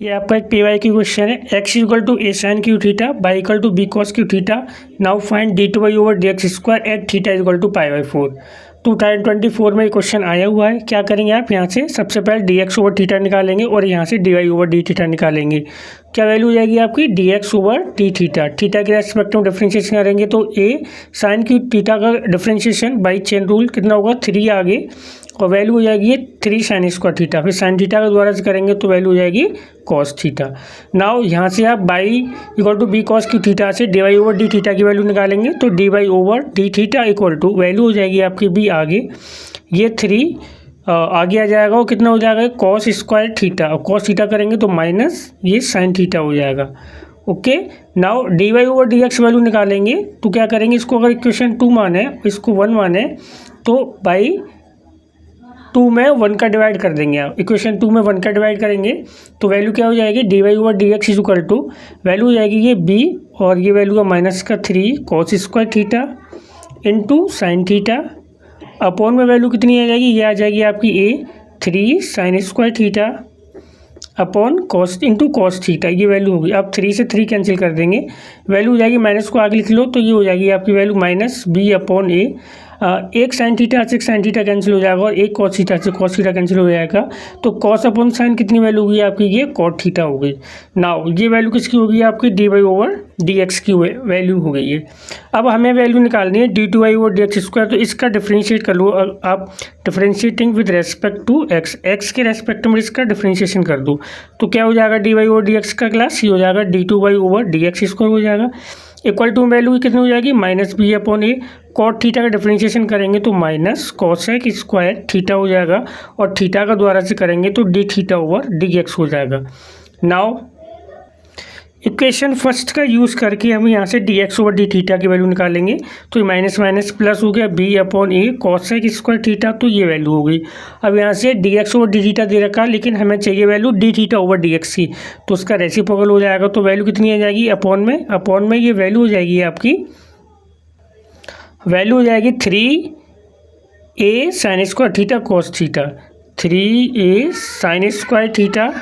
ये आपका एक पीवाई की क्वेश्चन है। X equal to a sine cube theta, y equal to b cos Q theta. Now find d two y over d x square at theta equal to pi by 4। 2024 में ये question आया हुआ है। क्या करेंगे आप यहाँ से सबसे पहले डी एक्स ओवर थीटा निकालेंगे और यहाँ से d y over d theta निकालेंगे। क्या वैल्यू हो जाएगी आपकी d x over d theta. Theta के रेस्पेक्ट में डिफ्रेंशिएशन करेंगे तो ए साइन क्यू थीटा का डिफ्रेंशिएशन बाई चेन रूल कितना होगा 3 आगे, और वैल्यू हो जाएगी 3 साइन स्क्वायर थीटा। फिर साइन थीटा का द्वारा से करेंगे तो वैल्यू हो जाएगी कॉस थीटा। नाउ यहाँ से आप y equal to b cos Q theta से d y over d theta की वैल्यू निकालेंगे तो d y over d theta equal to value हो जाएगी आपकी बी आगे, ये 3 आगे आ जाएगा और कितना हो जाएगा कॉस स्क्वायर थीटा, और कॉस थीटा करेंगे तो माइनस ये साइन थीटा हो जाएगा। Okay, now d y over d x value निकालेंगे तो क्या करेंगे, इसको अगर इक्वेशन 2 माने, इसको 1 माने तो बाई 2 में 1 का डिवाइड कर देंगे। आप इक्वेशन 2 में 1 का डिवाइड करेंगे तो वैल्यू क्या हो जाएगी d y over d x is equal to value हो जाएगी ये बी, और ये वैल्यू का माइनस का 3 cos square theta into sine theta, upon में वैल्यू कितनी आ जाएगी, ये आ जाएगी आपकी ए 3 sine square theta upon cos into cos theta, ये वैल्यू होगी। अब 3 से 3 कैंसिल कर देंगे, वैल्यू हो जाएगी माइनस को आगे लिख लो तो ये हो जाएगी आपकी वैल्यू माइनस बी अपॉन ए। एक साइन थीटा से एक साइन थीटा कैंसिल हो जाएगा और एक कॉस थीटा से कॉस थीटा कैंसिल हो जाएगा, तो कॉस अपॉन साइन कितनी वैल्यू होगी आपकी, ये कॉट थीटा हो गई। नाउ ये वैल्यू किसकी होगी आपकी d y over d x की वैल्यू हो गई है। अब हमें वैल्यू निकालनी है d two y over d x square, तो इसका डिफ्रेंशिएट कर लो आप, differentiating with respect to x, x के रेस्पेक्ट में इसका डिफ्रेंशिएशन कर दो तो क्या हो जाएगा d y over d x का क्लास, ये हो जाएगा d two y over d x square हो जाएगा, इक्वल टू वैल्यू कितनी हो जाएगी माइनस बी अपॉन ए, कॉट थीटा का डिफरेंशिएशन करेंगे तो माइनस कॉसेक स्क्वायर थीटा हो जाएगा, और थीटा का द्वारा से करेंगे तो d theta over d x हो जाएगा। नाउ इक्वेशन फर्स्ट का यूज़ करके हम यहाँ से d x over d theta की वैल्यू निकालेंगे तो ये माइनस माइनस प्लस हो गया b upon a cosec square theta, तो ये वैल्यू हो गई। अब यहाँ से d x over d theta दे रखा, लेकिन हमें चाहिए value d theta over d x की, तो उसका रेसिप्रोकल हो जाएगा तो वैल्यू कितनी आ जाएगी अपॉन में ये वैल्यू हो जाएगी आपकी, वैल्यू हो जाएगी 3a sign square theta cos theta, 3a sign square theta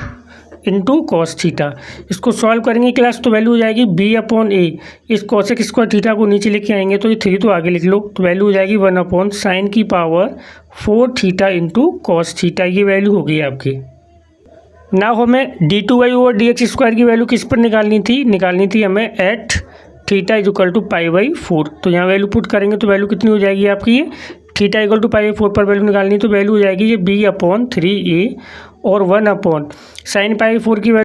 into cos theta. इसको सॉल्व करेंगे क्लास तो वैल्यू हो जाएगी बी अपॉन ए, इस कॉसेक स्क्वायर थीटा को नीचे लेके आएंगे तो ये 3 तो आगे लिख लो, तो वैल्यू हो जाएगी 1 अपॉन साइन की power 4 theta into cos theta, ये वैल्यू हो गई आपकी। ना हमें d two y over d x square की वैल्यू किस पर निकालनी थी हमें at theta is equal to pi by 4, तो यहाँ वैल्यू पुट करेंगे तो वैल्यू कितनी हो जाएगी आपकी, ये theta equal to pi by 4 पर वैल्यू निकालनी तो वैल्यू हो जाएगी ये बी अपॉन 3a और 1 अपॉन साइन पाई 4 की